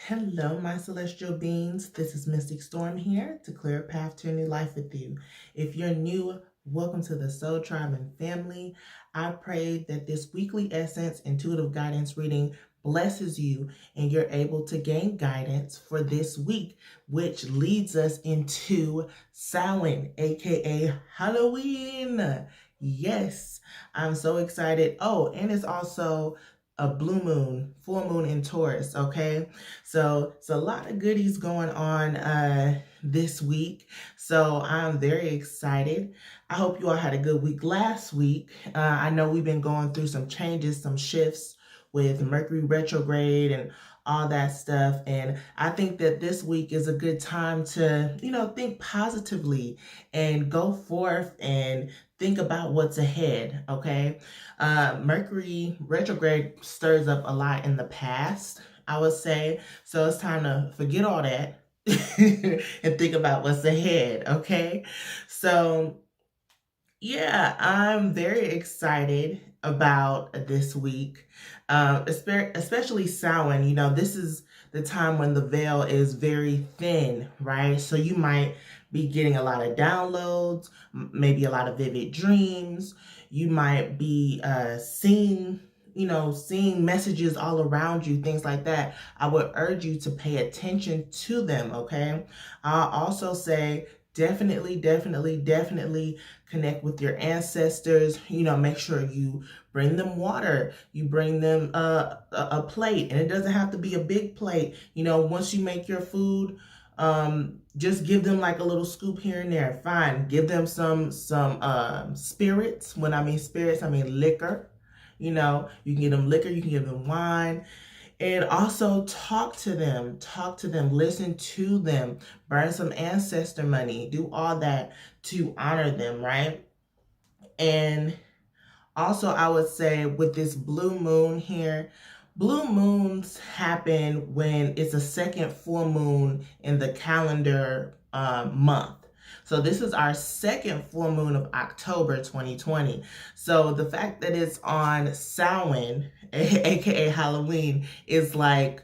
Hello, my celestial beings. This is Mystic Storm here to clear a path to a new life with you. If you're new, welcome to the Soul Tribe and family. I pray that this weekly Essence Intuitive Guidance reading blesses you and you're able to gain guidance for this week, which leads us into Samhain, aka Halloween. Yes, I'm so excited. Oh, and it's also a blue moon, full moon in Taurus, okay? So it's a lot of goodies going on this week. So I'm very excited. I hope you all had a good week last week. I know we've been going through some changes, some shifts with Mercury retrograde and all that stuff. And I think that this week is a good time to, think positively and go forth and think about what's ahead, okay? Mercury retrograde stirs up a lot in the past, I would say. So it's time to forget all that and think about what's ahead, okay? So yeah, I'm very excited about this week, especially Samhain. This is the time when the veil is very thin, right? So you might be getting a lot of downloads, maybe a lot of vivid dreams. You might be seeing messages all around you, things like that. I would urge you to pay attention to them, okay? I'll also say definitely connect with your ancestors. Make sure you bring them water, you bring them a plate, and it doesn't have to be a big plate. Once you make your food, just give them like a little scoop here and there. Fine. Give them some spirits. When I mean spirits, I mean liquor. You can give them liquor, you can give them wine. And also talk to them, listen to them, burn some ancestor money, do all that to honor them, right? And also I would say with this blue moon here, blue moons happen when it's a second full moon in the calendar month. So this is our second full moon of October 2020. So the fact that it's on Samhain, aka Halloween, is like,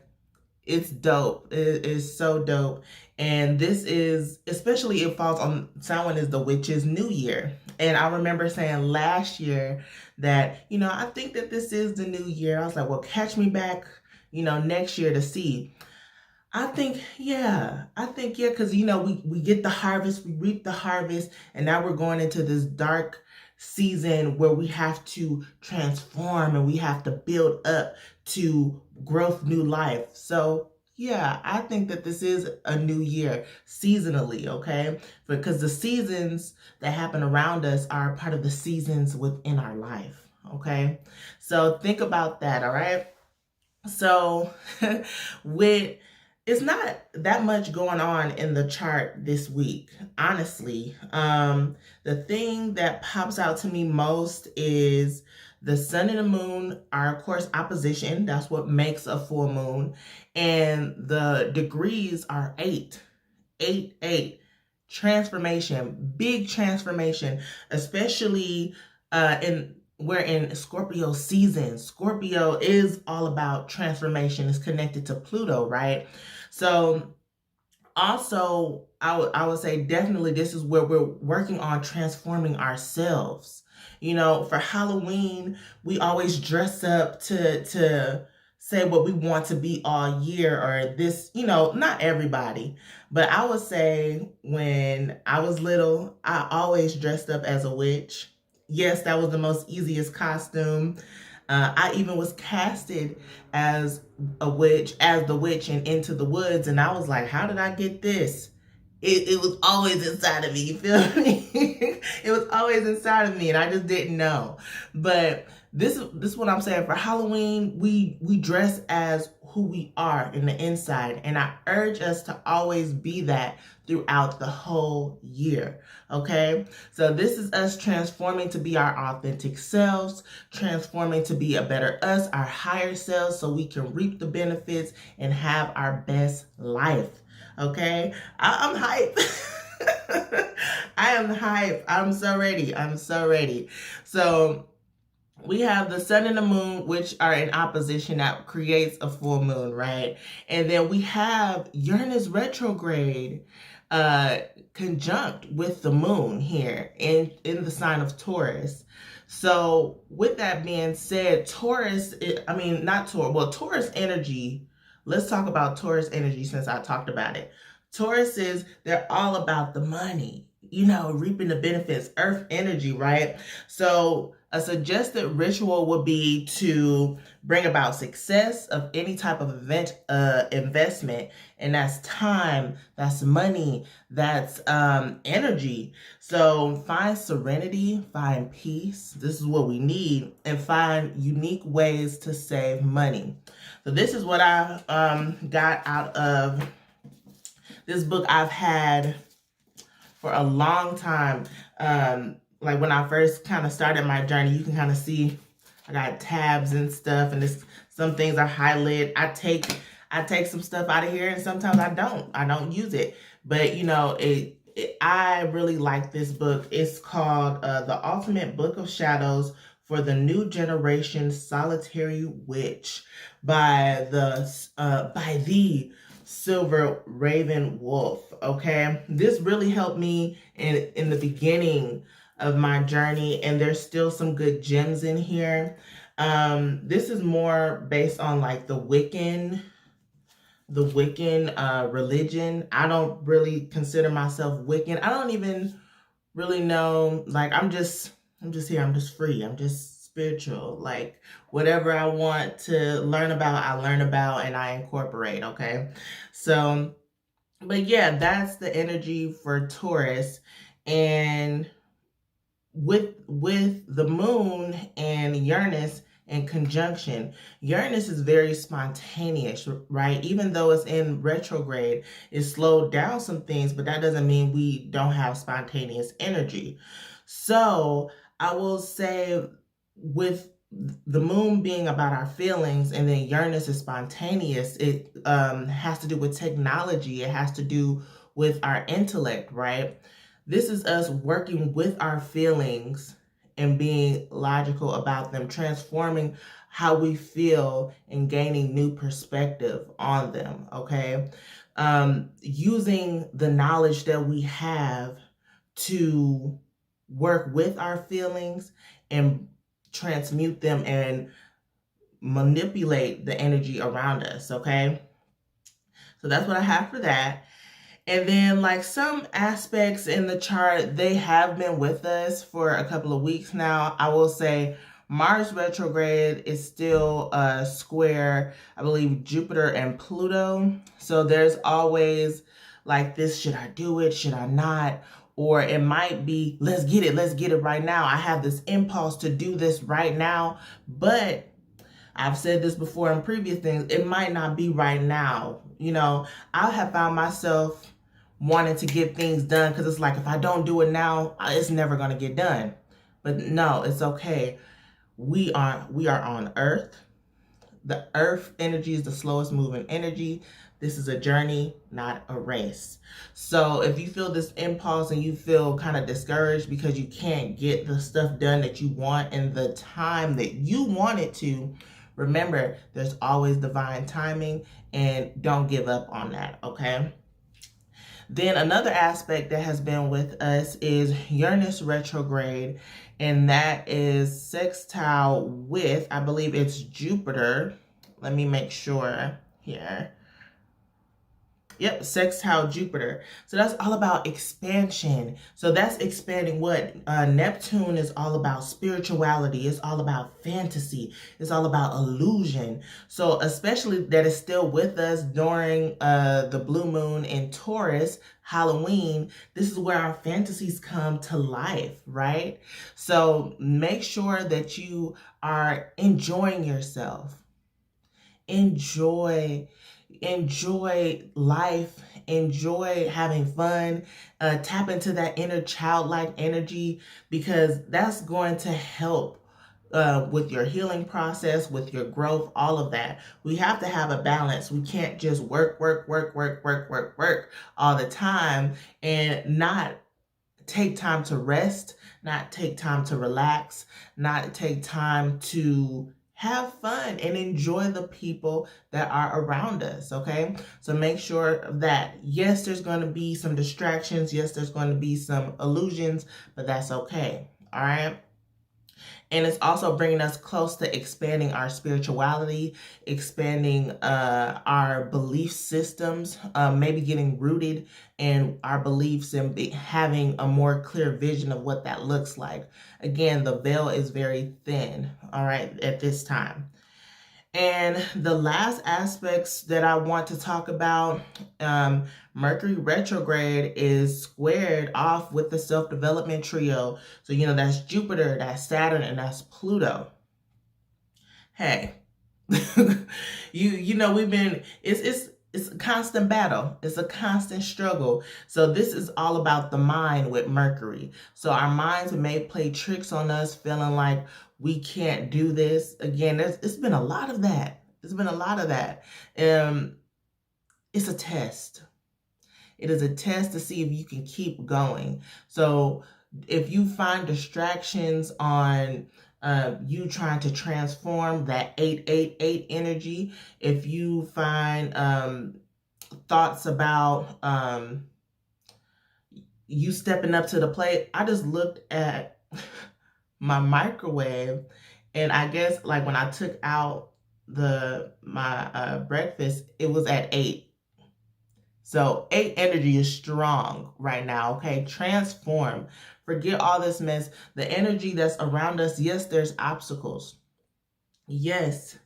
it's dope. It is so dope. And this is, especially it falls on, Samhain is the witch's new year. And I remember saying last year that, I think that this is the new year. I was like, well, catch me back, next year to see. I think, yeah, because, we get the harvest, we reap the harvest, and now we're going into this dark season where we have to transform and we have to build up to growth, new life. So, yeah, I think that this is a new year seasonally, okay? Because the seasons that happen around us are part of the seasons within our life, okay? So think about that, all right? So it's not that much going on in the chart this week, honestly. The thing that pops out to me most is the sun and the moon are, of course, opposition. That's what makes a full moon. And the degrees are 8. 8, 8. Transformation, big transformation, especially we're in Scorpio season. Scorpio is all about transformation. It's connected to Pluto, right? So also, I would say definitely this is where we're working on transforming ourselves. For Halloween, we always dress up to say what we want to be all year, or this, not everybody, but I would say when I was little, I always dressed up as a witch. Yes, that was the most easiest costume. I even was casted as the witch in Into the Woods, and I was like, how did I get this? It was always inside of me, you feel me? It was always inside of me, and I just didn't know. But this is what I'm saying. For Halloween, we dress as who we are in the inside, and I urge us to always be that throughout the whole year, okay? So this is us transforming to be our authentic selves, transforming to be a better us, our higher selves, so we can reap the benefits and have our best life, okay? I'm hyped. I am hyped. I'm so ready. So we have the sun and the moon, which are in opposition, that creates a full moon, right? And then we have Uranus retrograde conjunct with the moon here in the sign of Taurus. So with that being said, Taurus, Taurus energy, let's talk about Taurus energy since I talked about it. Taurus is, they're all about the money, reaping the benefits, earth energy, right? So a suggested ritual would be to bring about success of any type of investment, and that's time, that's money, that's energy. So find serenity, find peace. This is what we need, and find unique ways to save money. So this is what I got out of this book. I've had for a long time. Like when I first kind of started my journey, you can kind of see I got tabs and stuff, and some things are highlighted. I take some stuff out of here, and sometimes I don't use it. But I really like this book. It's called The Ultimate Book of Shadows for the New Generation Solitary Witch by the Silver Raven Wolf. Okay, this really helped me in the beginning of my journey, and there's still some good gems in here. This is more based on like the Wiccan religion. I don't really consider myself Wiccan. I don't even really know, like I'm just here, I'm just free, I'm just spiritual. Like whatever I want to learn about, I learn about and I incorporate, okay? So, but yeah, that's the energy for Taurus. And with the moon and Uranus in conjunction, Uranus is very spontaneous, right? Even though it's in retrograde, it slowed down some things, but that doesn't mean we don't have spontaneous energy. So I will say, with the moon being about our feelings and then Uranus is spontaneous, it has to do with technology. It has to do with our intellect, right? This is us working with our feelings and being logical about them, transforming how we feel and gaining new perspective on them, okay? Using the knowledge that we have to work with our feelings and transmute them and manipulate the energy around us, okay? So that's what I have for that. And then like some aspects in the chart, they have been with us for a couple of weeks now. I will say Mars retrograde is still square, I believe, Jupiter and Pluto. So there's always like this, should I do it? Should I not? Or it might be, let's get it right now. I have this impulse to do this right now, but I've said this before in previous things, it might not be right now. I have found myself wanting to get things done because it's like, if I don't do it now, it's never going to get done. But no, it's okay. We are on Earth. The Earth energy is the slowest moving energy. This is a journey, not a race. So if you feel this impulse and you feel kind of discouraged because you can't get the stuff done that you want in the time that you want it to, remember, there's always divine timing, and don't give up on that, okay? Then another aspect that has been with us is Uranus retrograde, and that is sextile with, I believe it's Jupiter. Let me make sure here. Yep, sextile Jupiter. So that's all about expansion. So that's expanding what? Neptune is all about spirituality. It's all about fantasy. It's all about illusion. So especially that is still with us during the blue moon in Taurus, Halloween. This is where our fantasies come to life, right? So make sure that you are enjoying yourself. Enjoy life, enjoy having fun, tap into that inner childlike energy, because that's going to help with your healing process, with your growth, all of that. We have to have a balance. We can't just work all the time and not take time to rest, not take time to relax, not take time to have fun and enjoy the people that are around us, okay? So make sure that, yes, there's going to be some distractions. Yes, there's going to be some illusions, but that's okay, all right? And it's also bringing us close to expanding our spirituality, expanding our belief systems, maybe getting rooted in our beliefs and having a more clear vision of what that looks like. Again, the veil is very thin, all right, at this time. And the last aspects that I want to talk about, Mercury retrograde is squared off with the self-development trio. So, that's Jupiter, that's Saturn, and that's Pluto. Hey, we've been, it's a constant battle. It's a constant struggle. So this is all about the mind with Mercury. So our minds may play tricks on us, feeling like we can't do this. Again, it's been a lot of that. It's been a lot of that. It's a test. It is a test to see if you can keep going. So if you find distractions on you trying to transform that 888 energy, if you find thoughts about you stepping up to the plate, I just looked at my microwave, and I guess like when I took out my breakfast, it was at 8. So 8 energy is strong right now, okay? Transform. Forget all this mess. The energy that's around us, yes, there's obstacles. Yes,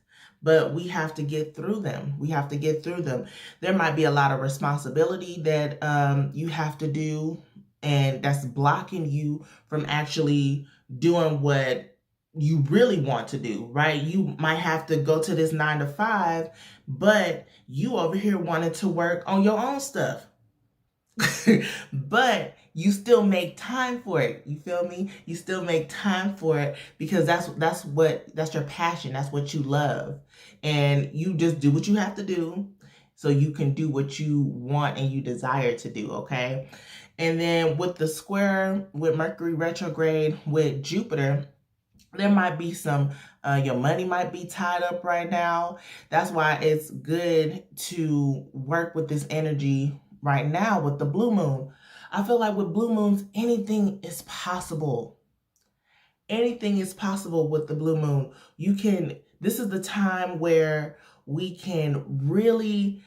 but we have to get through them. We have to get through them. There might be a lot of responsibility that you have to do, and that's blocking you from actually doing what you really want to do, right? You might have to go to this 9 to 5, but you over here wanted to work on your own stuff. But you still make time for it. You feel me? You still make time for it because that's your passion. That's what you love. And you just do what you have to do so you can do what you want and you desire to do, okay? And then with the square, with Mercury retrograde, with Jupiter, there might be some, your money might be tied up right now. That's why it's good to work with this energy right now with the blue moon. I feel like with blue moons, anything is possible. Anything is possible with the blue moon. This is the time where we can really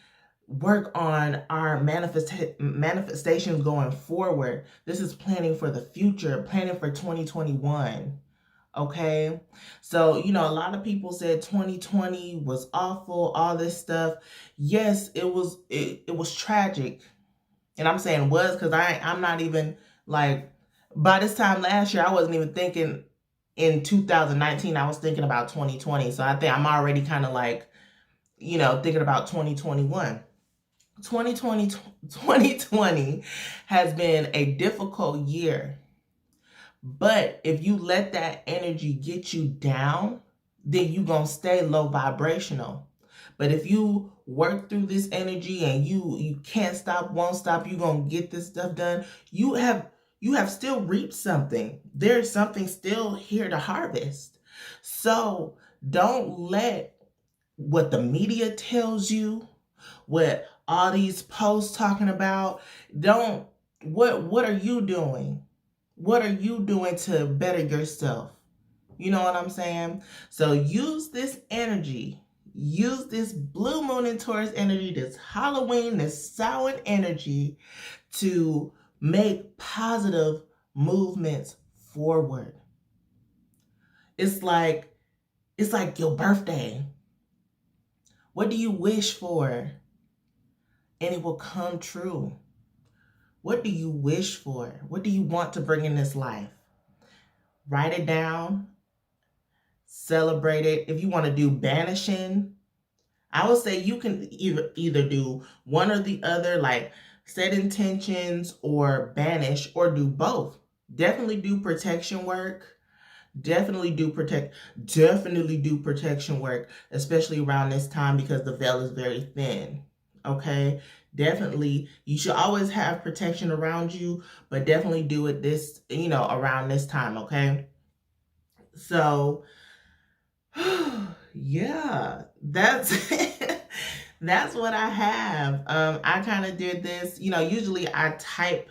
work on our manifestations going forward. This is planning for the future, planning for 2021. Okay, so a lot of people said 2020 was awful, all this stuff. Yes, it was tragic, and I'm saying was because I'm not even like, by this time last year I wasn't even thinking in 2019. I was thinking about 2020. So I think I'm already kind of like thinking about 2021. 2020 has been a difficult year. But if you let that energy get you down, then you're going to stay low vibrational. But if you work through this energy and you can't stop, won't stop, you're going to get this stuff done, you have still reaped something. There's something still here to harvest. So don't let what the media tells you, what all these posts talking about, what are you doing? What are you doing to better yourself? You know what I'm saying? So use this energy. Use this blue moon in Taurus energy, this Halloween, this Samhain energy to make positive movements forward. It's like your birthday. What do you wish for? And it will come true. What do you wish for? What do you want to bring in this life? Write it down. Celebrate it. If you want to do banishing, I would say you can either do one or the other, like set intentions or banish, or do both. Definitely do protection work. Definitely do protection work, especially around this time because the veil is very thin. okay? Definitely, you should always have protection around you, but definitely do it this, around this time, okay? So, yeah, that's that's what I have. I kind of did this, usually I type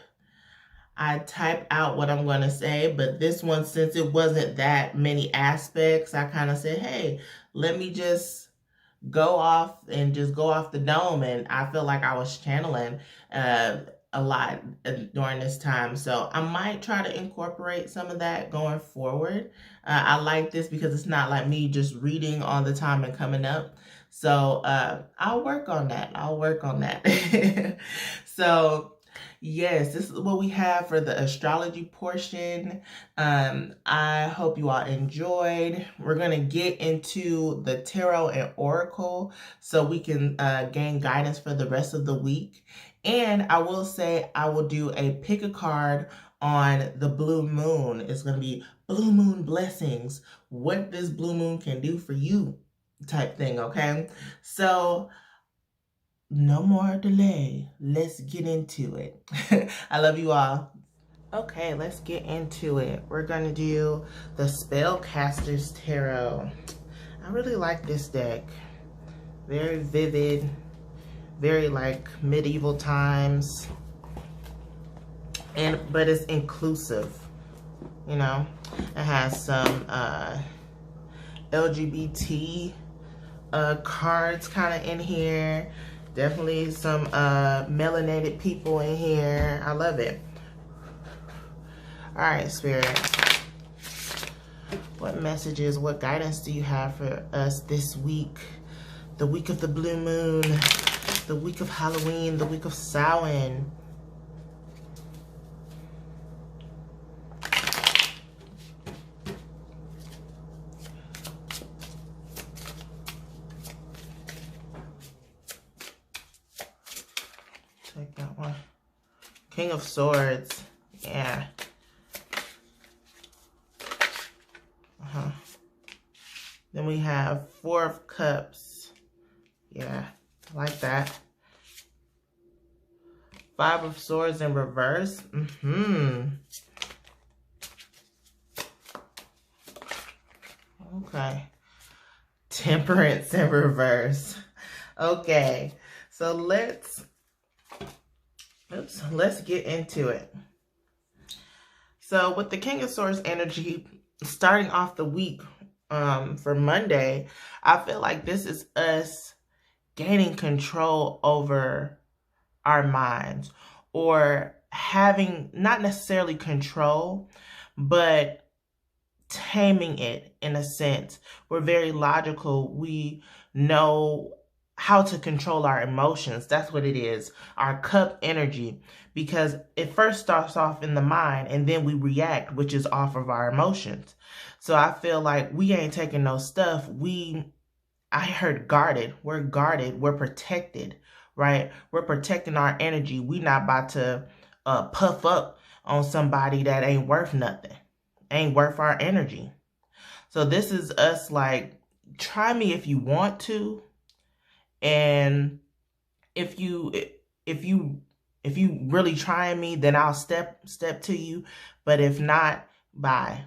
out what I'm going to say, but this one, since it wasn't that many aspects, I kind of said, hey, let me just go off the dome. And I feel like I was channeling a lot during this time. So I might try to incorporate some of that going forward. I like this because it's not like me just reading all the time and coming up. So I'll work on that. So yes, this is what we have for the astrology portion. I hope you all enjoyed. We're going to get into the tarot and oracle so we can gain guidance for the rest of the week. And I will say I will do a pick a card on the blue moon. It's going to be blue moon blessings. What this blue moon can do for you type thing, okay? So no more delay. Let's get into it. I love you all. Okay, let's get into it. We're going to do the Spellcaster's Tarot. I really like this deck. Very vivid. Very like medieval times. But it's inclusive. It has some LGBT cards kind of in here. Definitely some melanated people in here. I love it. All right, Spirit. What messages, what guidance do you have for us this week? The week of the blue moon, the week of Halloween, the week of Samhain. Take that one. King of Swords. Yeah. Then we have Four of Cups. Yeah, I like that. Five of Swords in reverse. Okay. Temperance in reverse. Okay. So let's get into it. So with the King of Swords energy, starting off the week for Monday, I feel like this is us gaining control over our minds, or having not necessarily control, but taming it in a sense. We're very logical. We know how to control our emotions. That's what it is. Our cup energy, because it first starts off in the mind and then we react, which is off of our emotions. So I feel like we ain't taking no stuff. I heard guarded. We're guarded. We're protected, right? We're protecting our energy. We not about to puff up on somebody that ain't worth nothing. Ain't worth our energy. So this is us like, try me if you want to. And if you really trying me, then I'll step to you. But if not, bye.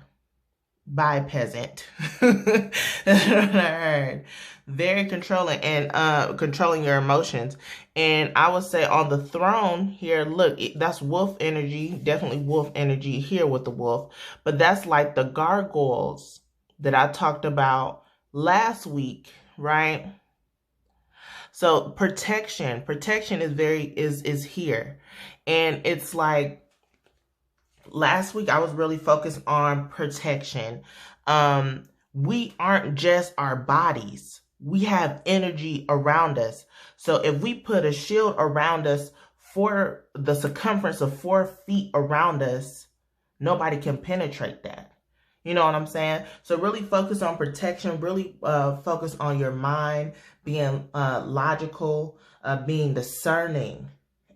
Bye, peasant. That's what I heard. Very controlling, and controlling your emotions. And I would say on the throne here, look, that's wolf energy. Definitely wolf energy here with the wolf. But that's like the gargoyles that I talked about last week, right? So protection is here. And it's like, last week I was really focused on protection. We aren't just our bodies. We have energy around us. So if we put a shield around us for the circumference of 4 feet around us, nobody can penetrate that. You know what I'm saying? So really focus on protection. Really focus on your mind, being logical, being discerning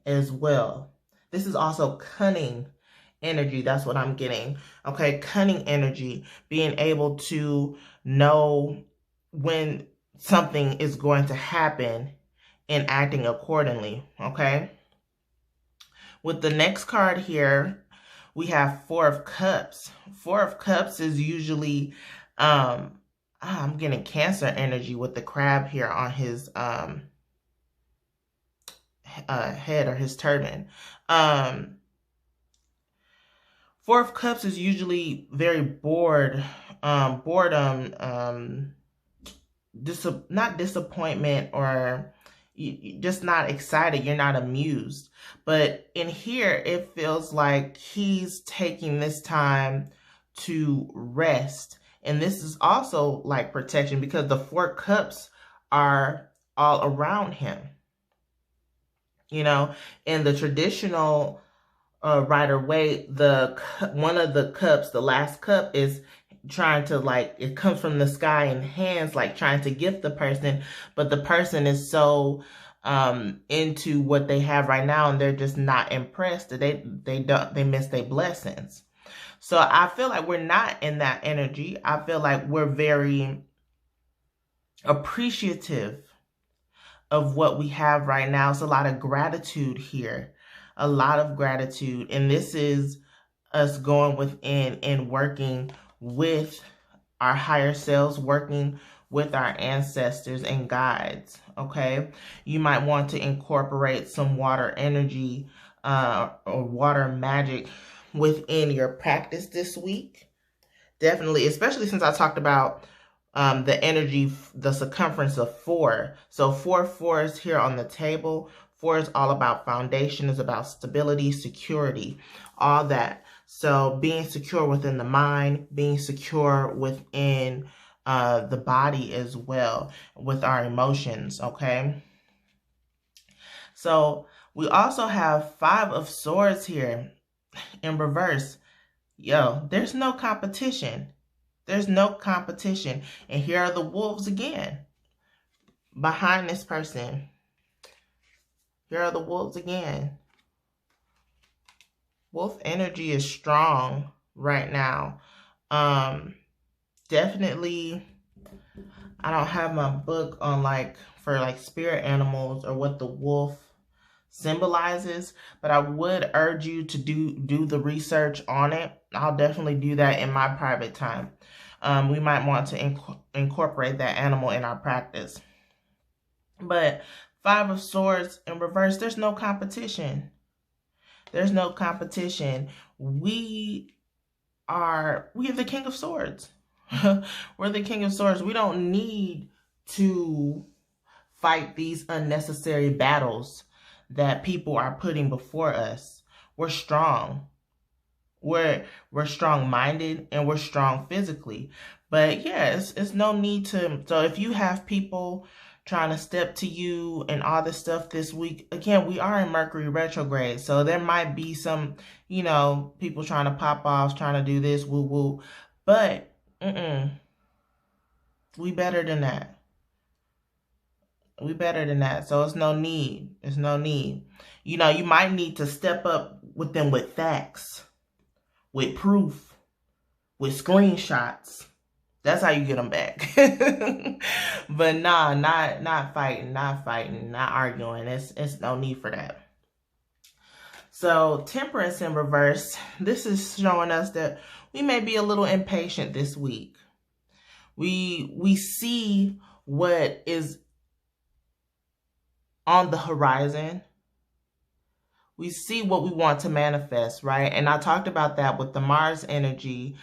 as well. This is also cunning energy. That's what I'm getting. Okay, cunning energy. Being able to know when something is going to happen and acting accordingly, okay? With the next card here, we have Four of Cups. Four of Cups is usually, I'm getting Cancer energy with the crab here on his head or his turban. Four of Cups is usually very bored, boredom, not disappointment, or just not excited. You're not amused. But in here, it feels like he's taking this time to rest. And this is also like protection because the Four Cups are all around him. You know, in the traditional Rider-Waite, one of the cups, the last cup, is trying to, like, it comes from the sky in hands, like trying to gift the person, but the person is so into what they have right now, and they're just not impressed that they miss their blessings. So I feel like we're not in that energy. I feel like we're very appreciative of what we have right now. It's a lot of gratitude here. A lot of gratitude. And this is us going within and working with our higher selves, working with our ancestors and guides, okay? You might want to incorporate some water energy or water magic within your practice this week. Definitely, especially since I talked about the energy, the circumference of 4. So 4 fours here on the table. 4 is all about foundation, is about stability, security, all that. So being secure within the mind, being secure within the body as well, with our emotions, okay? So we also have 5 of Swords here in reverse. Yo, there's no competition. There's no competition. And here are the wolves again behind this person. Here are the wolves again. Wolf energy is strong right now. Definitely, I don't have my book on for spirit animals or what the wolf symbolizes, but I would urge you to do the research on it. I'll definitely do that in my private time. We might want to incorporate that animal in our practice. But 5 of Swords in reverse, there's no competition. There's no competition. We are the King of Swords. We're the King of Swords. We don't need to fight these unnecessary battles that people are putting before us. We're strong. We're strong-minded and we're strong physically. But yeah, it's no need to. So if you have people trying to step to you and all this stuff this week, again, we are in Mercury retrograde. So there might be some, people trying to pop off, trying to do this, woo-woo. But we better than that. We better than that. So it's no need. It's no need. You might need to step up with them with facts, with proof, with screenshots. That's how you get them back. But nah, not fighting, not arguing. It's no need for that. So Temperance in reverse, this is showing us that we may be a little impatient this week. We see what is on the horizon. We see what we want to manifest, right? And I talked about that with the Mars energy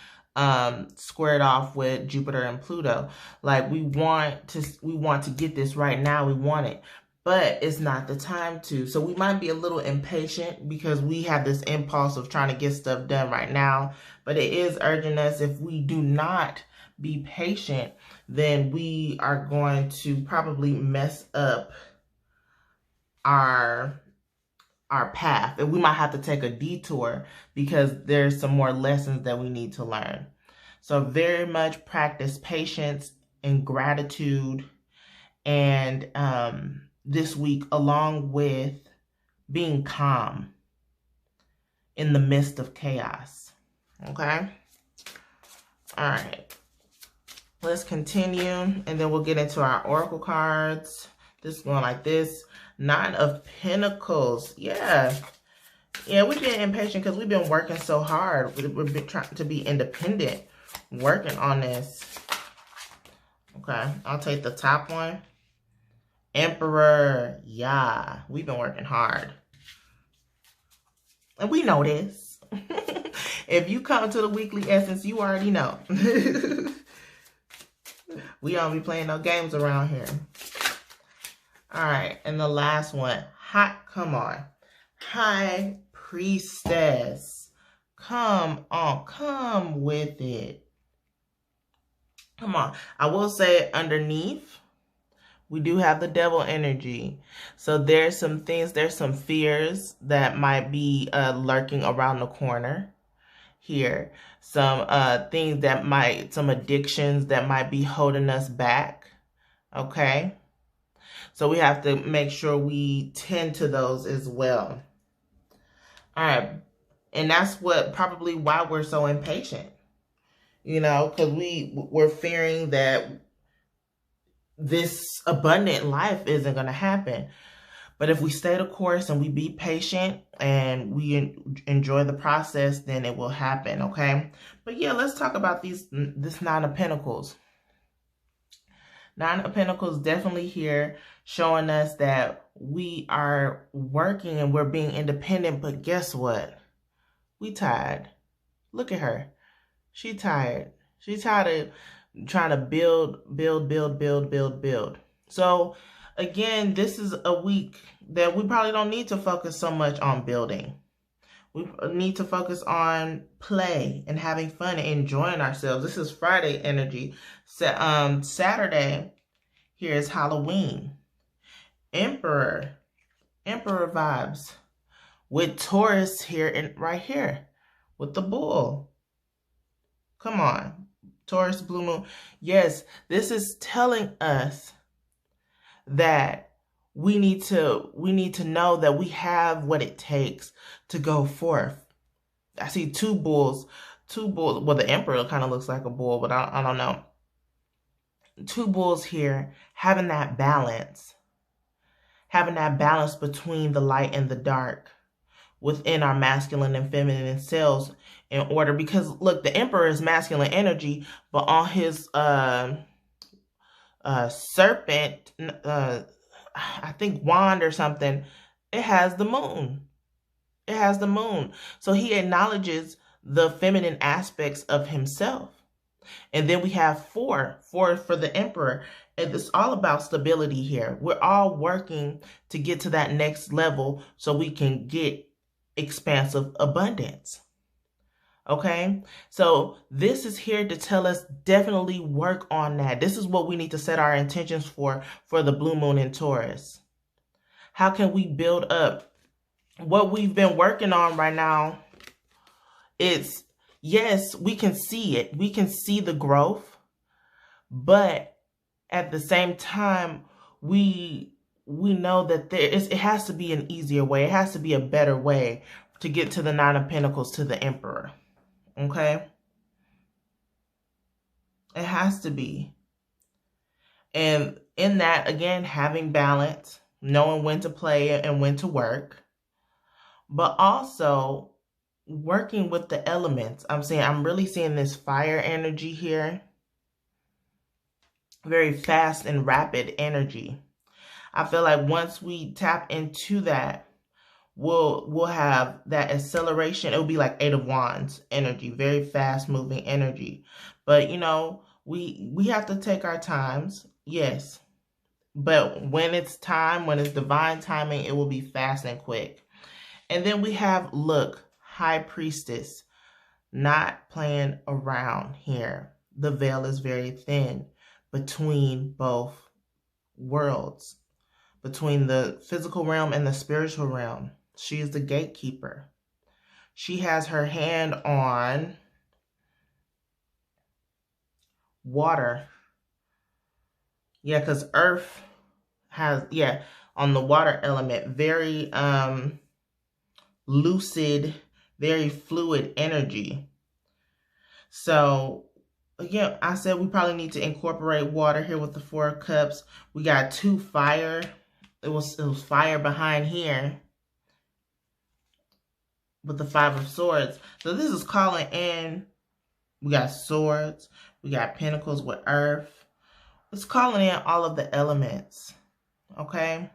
squared off with Jupiter and Pluto. Like we want to get this right now. We want it, but it's not the time to. So we might be a little impatient because we have this impulse of trying to get stuff done right now. But it is urging us, if we do not be patient, then we are going to probably mess up our path, and we might have to take a detour because there's some more lessons that we need to learn. So very much practice patience and gratitude and this week, along with being calm in the midst of chaos. Okay? All right. Let's continue, and then we'll get into our oracle cards. This is going like this. 9 of Pentacles. Yeah. Yeah, we've been impatient because we've been working so hard. We've been trying to be independent, working on this. Okay, I'll take the top one. Emperor. Yeah, we've been working hard. And we know this. If you come to the weekly essence, you already know. We don't be playing no games around here. All right, and the last one. Come on. High Priestess. Come on, come with it. Come on. I will say underneath, we do have the devil energy. So there's some things, there's some fears that might be lurking around the corner here. Some things that might, some addictions that might be holding us back. Okay. So we have to make sure we tend to those as well. All right. And that's what probably why we're so impatient. You know, because we're fearing that this abundant life isn't going to happen. But if we stay the course and we be patient and we enjoy the process, then it will happen, okay? But yeah, let's talk about this 9 of Pentacles. 9 of Pentacles definitely here showing us that we are working and we're being independent, but guess what? We tired. Look at her. She tired. She's tired of trying to build. So again, this is a week that we probably don't need to focus so much on building. We need to focus on play and having fun and enjoying ourselves. This is Friday energy. Saturday, here is Halloween. Emperor vibes with Taurus here and right here with the bull. Come on, Taurus, blue moon. Yes, this is telling us that we need to know that we have what it takes to go forth. I see two bulls. Well, the Emperor kind of looks like a bull, but I don't know. 2 bulls here, having that balance between the light and the dark within our masculine and feminine selves in order, because look, the Emperor is masculine energy, but on his serpent, I think wand or something, it has the moon. It has the moon. So he acknowledges the feminine aspects of himself. And then we have 4 for the Emperor. And it's all about stability here. We're all working to get to that next level so we can get expansive abundance. Okay, so this is here to tell us definitely work on that. This is what we need to set our intentions for the blue moon in Taurus. How can we build up what we've been working on right now? It's, yes, we can see it. We can see the growth, but at the same time, we know that it has to be an easier way. It has to be a better way to get to the 9 of Pentacles, to the Emperor. Okay? It has to be. And in that, again, having balance, knowing when to play and when to work, but also working with the elements. I'm really seeing this fire energy here. Very fast and rapid energy. I feel like once we tap into that, we'll have that acceleration. It'll be like 8 of Wands energy, very fast moving energy. But you know, we have to take our times, yes. But when it's time, when it's divine timing, it will be fast and quick. And then we have, look, High Priestess, not playing around here. The veil is very thin between both worlds, between the physical realm and the spiritual realm. She is the gatekeeper. She has her hand on water. Yeah, because Earth has, yeah, on the water element, very lucid, very fluid energy. So again, I said we probably need to incorporate water here with the 4 of Cups. We got 2 fire. It was fire behind here with the 5 of Swords. So this is calling in. We got swords. We got pentacles with earth. It's calling in all of the elements. Okay?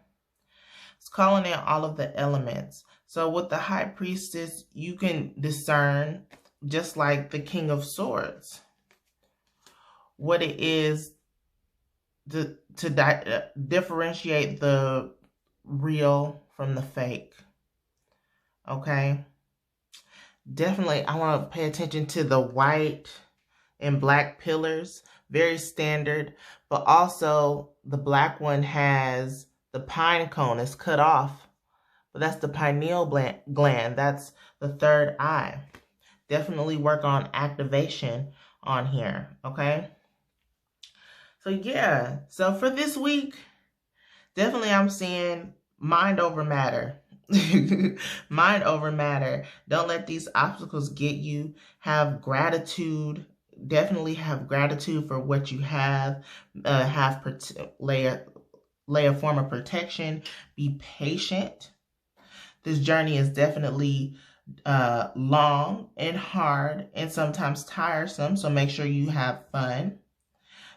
It's calling in all of the elements. So with the High Priestess, you can discern, just like the King of Swords, what it is to differentiate the real from the fake. Okay? Definitely, I want to pay attention to the white and black pillars. Very standard. But also, the black one has the pine cone. It's cut off. But that's the pineal gland. That's the 3rd eye. Definitely work on activation on here. Okay? So, yeah. So, for this week, definitely I'm seeing mind over matter. Mind over matter. Don't let these obstacles get you. Have gratitude. Definitely have gratitude for what you have. Lay a form of protection. Be patient. This journey is definitely long and hard and sometimes tiresome. So make sure you have fun.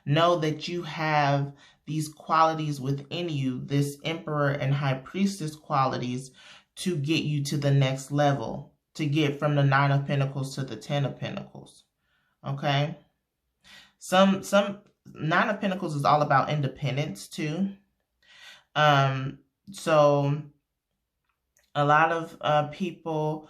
Know that you have these qualities within you, this Emperor and High Priestess qualities, to get you to the next level, to get from the 9 of Pentacles to the 10 of Pentacles. Okay? Some 9 of Pentacles is all about independence too. So a lot of people,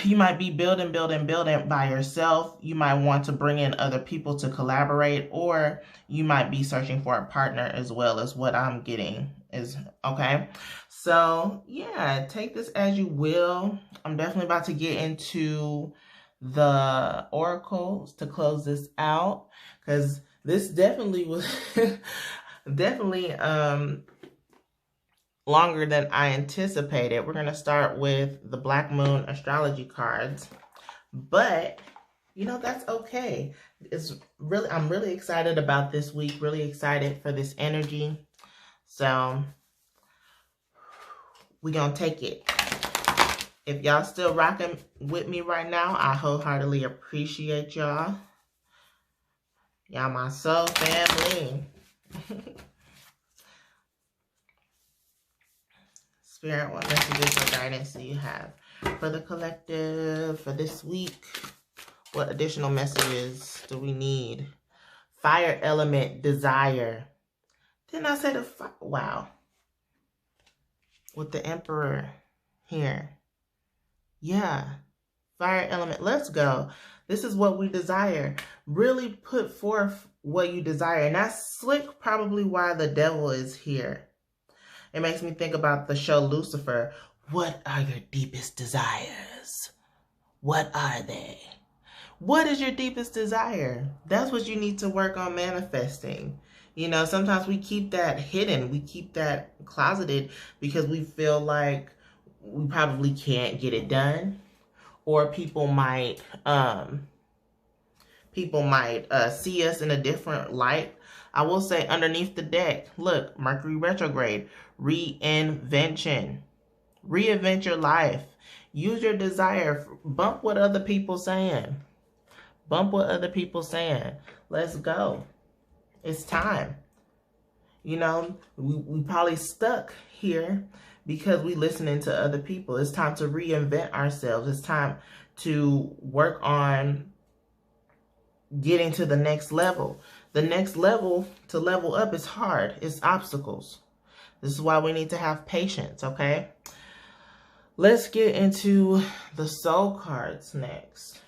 you might be building by yourself. You might want to bring in other people to collaborate, or you might be searching for a partner as well, as what I'm getting is, okay? So, yeah, take this as you will. I'm definitely about to get into the oracles to close this out, because this definitely was definitely longer than I anticipated. We're going to start with the Black Moon astrology cards, but you know, that's okay. I'm really excited about this week, really excited for this energy. So we're going to take it. If y'all still rocking with me right now, I wholeheartedly appreciate y'all. Y'all my soul family. Spirit, what messages or guidance do you have for the collective for this week? What additional messages do we need? Fire element, desire. Didn't I say the fire? Wow. With the Emperor here. Yeah. Fire element. Let's go. This is what we desire. Really put forth what you desire. And that's slick probably why the devil is here. It makes me think about the show Lucifer. What are your deepest desires? What are they? What is your deepest desire? That's what you need to work on manifesting. You know, sometimes we keep that hidden. We keep that closeted because we feel like we probably can't get it done. Or people might see us in a different light. I will say underneath the deck, look, Mercury retrograde, reinvention. Reinvent your life. Use your desire. Bump what other people saying. Bump what other people saying. Let's go. It's time. You know, we probably stuck here because we listening to other people. It's time to reinvent ourselves. It's time to work on getting to the next level. The next level, to level up, is hard. It's obstacles. This is why we need to have patience, okay? Let's get into the soul cards next.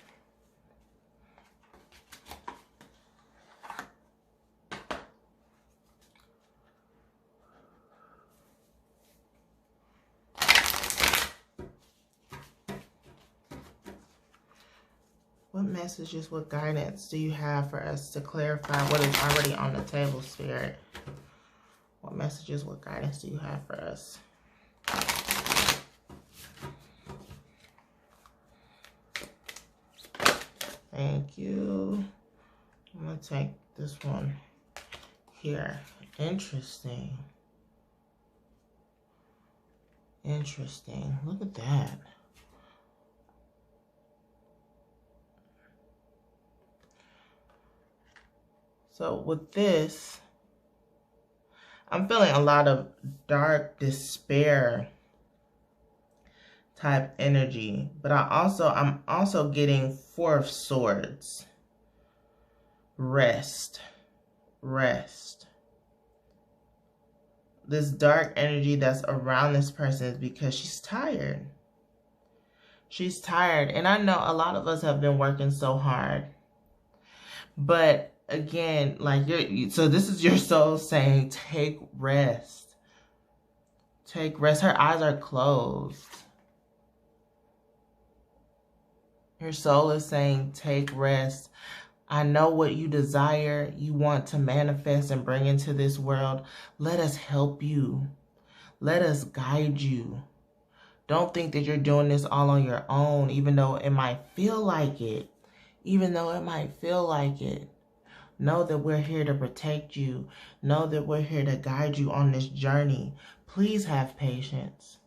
What messages, what guidance do you have for us to clarify what is already on the table, Spirit? What messages, what guidance do you have for us? Thank you. I'm going to take this one here. Interesting. Interesting. Look at that. So with this, I'm feeling a lot of dark despair type energy, but I'm also getting Four of Swords. Rest. This dark energy that's around this person is because she's tired. She's tired. And I know a lot of us have been working so hard. But again, like so this is your soul saying, take rest. Take rest. Her eyes are closed. Your soul is saying, take rest. I know what you desire, you want to manifest and bring into this world. Let us help you. Let us guide you. Don't think that you're doing this all on your own, even though it might feel like it. Know that we're here to protect you. Know that we're here to guide you on this journey. Please have patience.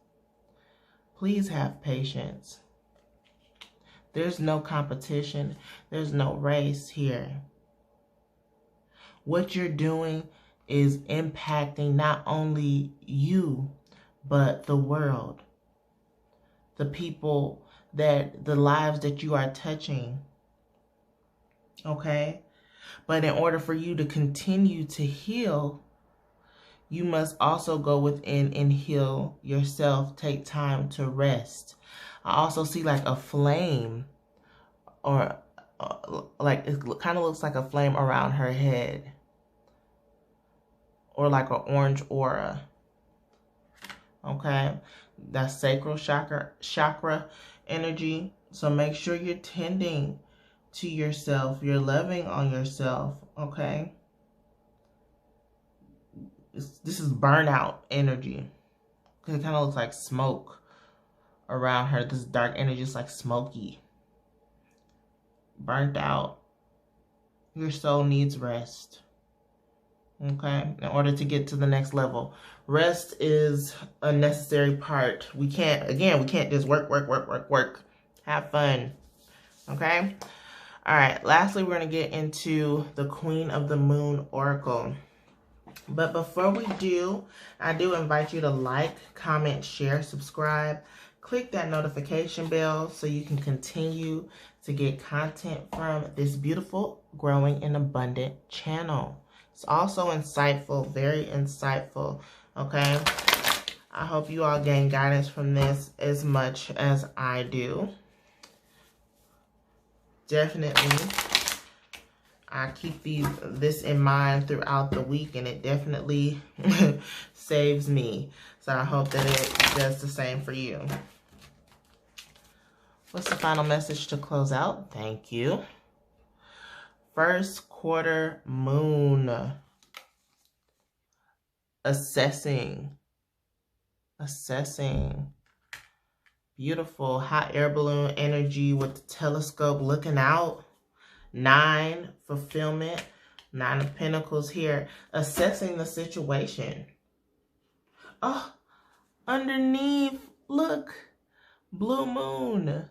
Please have patience. There's no competition. There's no race here. What you're doing is impacting not only you, but the world. The people the lives that you are touching. Okay? But in order for you to continue to heal, you must also go within and heal yourself. Take time to rest. I also see like a flame, or like it kind of looks like a flame around her head, or like an orange aura. Okay, that's sacral chakra energy. So make sure you're tending to yourself. You're loving on yourself. Okay, this is burnout energy, because it kind of looks like smoke around her. This dark energy is like smoky, burnt out. Your soul needs rest. Okay, in order to get to the next level. Rest is a necessary part. We can't just work. Have fun. Okay? All right, lastly, we're going to get into the Queen of the Moon Oracle. But before we do, I do invite you to like, comment, share, subscribe. Click that notification bell so you can continue to get content from this beautiful, growing, and abundant channel. It's also insightful, very insightful, okay? I hope you all gain guidance from this as much as I do. Definitely, I keep this in mind throughout the week, and it definitely saves me. So I hope that it does the same for you. What's the final message to close out? Thank you. First quarter moon. Assessing. Beautiful hot air balloon energy with the telescope looking out. 9, fulfillment. 9 of Pentacles here. Assessing the situation. Oh, underneath, look. Blue moon.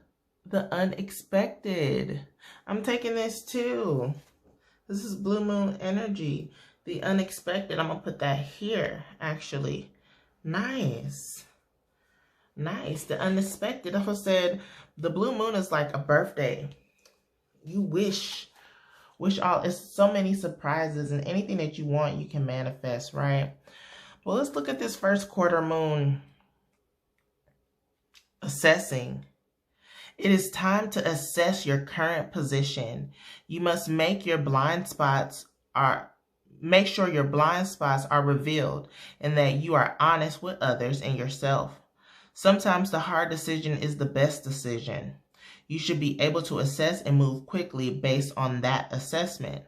The unexpected. I'm taking this too. This is blue moon energy. The unexpected. I'm going to put that here, actually. Nice. Nice. The unexpected. I said the blue moon is like a birthday. You wish all. It's so many surprises, and anything that you want, you can manifest, right? Well, let's look at this first quarter moon. Assessing. It is time to assess your current position. You must make sure your blind spots are revealed, and that you are honest with others and yourself. Sometimes the hard decision is the best decision. You should be able to assess and move quickly based on that assessment.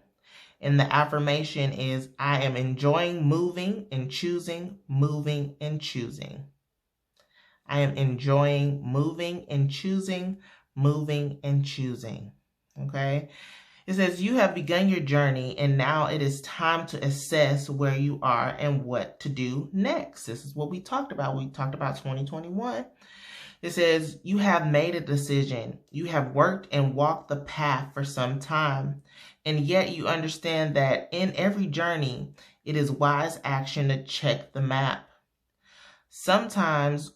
And the affirmation is, I am enjoying moving and choosing, moving and choosing. I am enjoying moving and choosing, moving and choosing. Okay? It says, you have begun your journey, and now it is time to assess where you are and what to do next. This is what we talked about. We talked about 2021. It says, you have made a decision. You have worked and walked the path for some time, and yet you understand that in every journey, it is wise action to check the map. Sometimes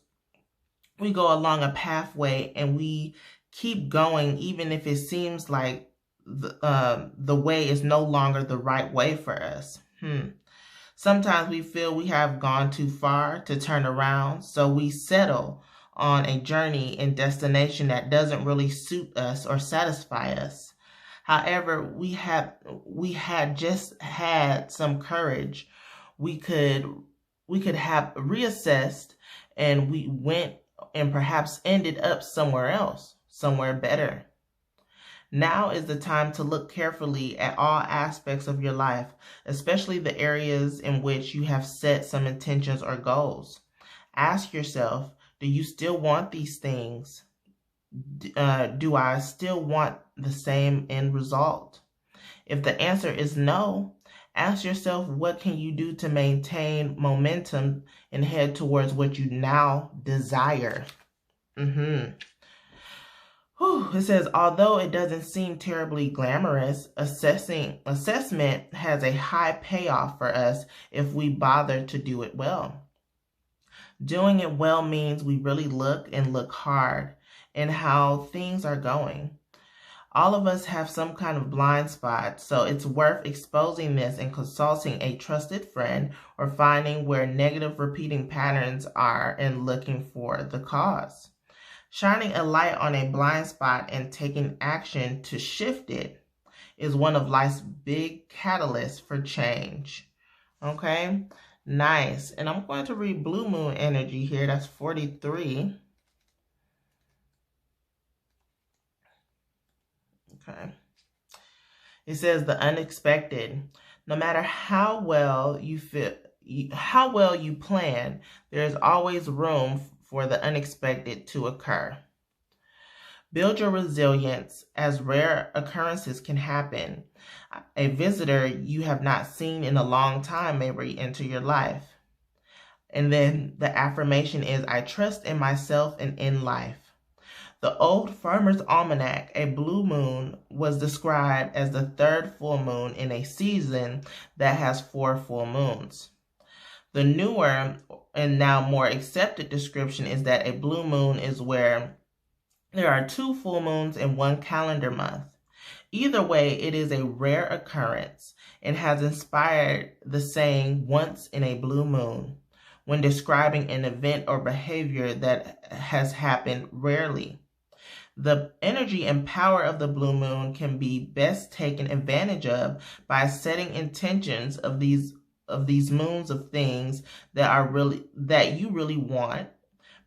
we go along a pathway and we keep going even if it seems like the way is no longer the right way for us. Sometimes we feel we have gone too far to turn around, so we settle on a journey and destination that doesn't really suit us or satisfy us. However, we had just had some courage. We could have reassessed, and we went and perhaps ended up somewhere else, somewhere better. Now is the time to look carefully at all aspects of your life, especially the areas in which you have set some intentions or goals. Ask yourself, do you still want these things? Do I still want the same end result? If the answer is no, ask yourself, what can you do to maintain momentum and head towards what you now desire? It says, although it doesn't seem terribly glamorous, assessment has a high payoff for us if we bother to do it well. Doing it well means we really look hard in how things are going. All of us have some kind of blind spot, so it's worth exposing this and consulting a trusted friend or finding where negative repeating patterns are and looking for the cause. Shining a light on a blind spot and taking action to shift it is one of life's big catalysts for change. Okay, nice. And I'm going to read Blue Moon energy here. That's 43. Okay. It says the unexpected. No matter how well you plan, there's always room for the unexpected to occur. Build your resilience, as rare occurrences can happen. A visitor you have not seen in a long time may re-enter your life. And then the affirmation is, I trust in myself and in life. The old Farmer's Almanac, a blue moon, was described as the third full moon in a season that has 4 full moons. The newer and now more accepted description is that a blue moon is where there are 2 full moons in 1 calendar month. Either way, it is a rare occurrence and has inspired the saying, once in a blue moon, when describing an event or behavior that has happened rarely. The energy and power of the blue moon can be best taken advantage of by setting intentions of these moons of things that you really want,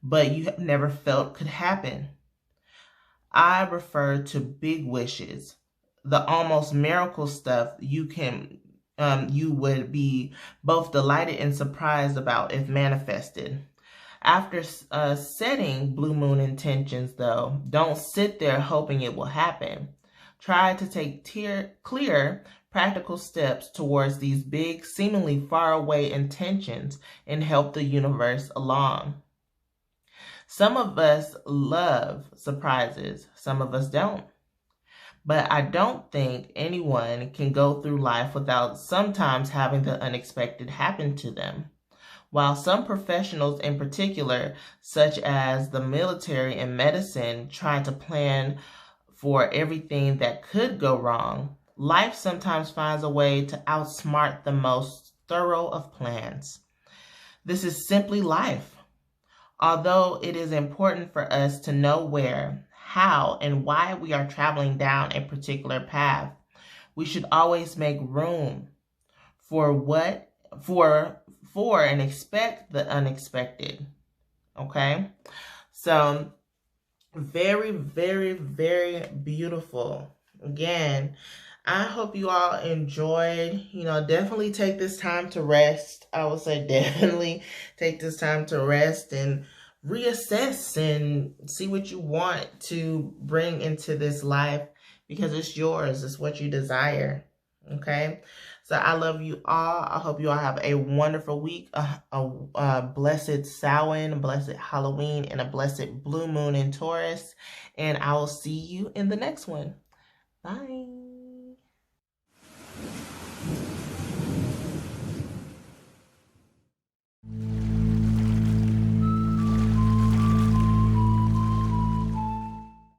but you have never felt could happen. I refer to big wishes, the almost miracle stuff you would be both delighted and surprised about if manifested. After setting blue moon intentions, though, don't sit there hoping it will happen. Try to take clear, practical steps towards these big, seemingly faraway intentions and help the universe along. Some of us love surprises, some of us don't. But I don't think anyone can go through life without sometimes having the unexpected happen to them. While some professionals in particular, such as the military and medicine, try to plan for everything that could go wrong, life sometimes finds a way to outsmart the most thorough of plans. This is simply life. Although it is important for us to know where, how, and why we are traveling down a particular path, we should always make room for and expect the unexpected. Okay? So, very, very, very beautiful. Again, I hope you all enjoyed. Definitely take this time to rest. I would say definitely take this time to rest and reassess and see what you want to bring into this life because it's yours. It's what you desire. Okay? So I love you all. I hope you all have a wonderful week, a blessed Samhain, a blessed Halloween, and a blessed blue moon in Taurus. And I will see you in the next one. Bye.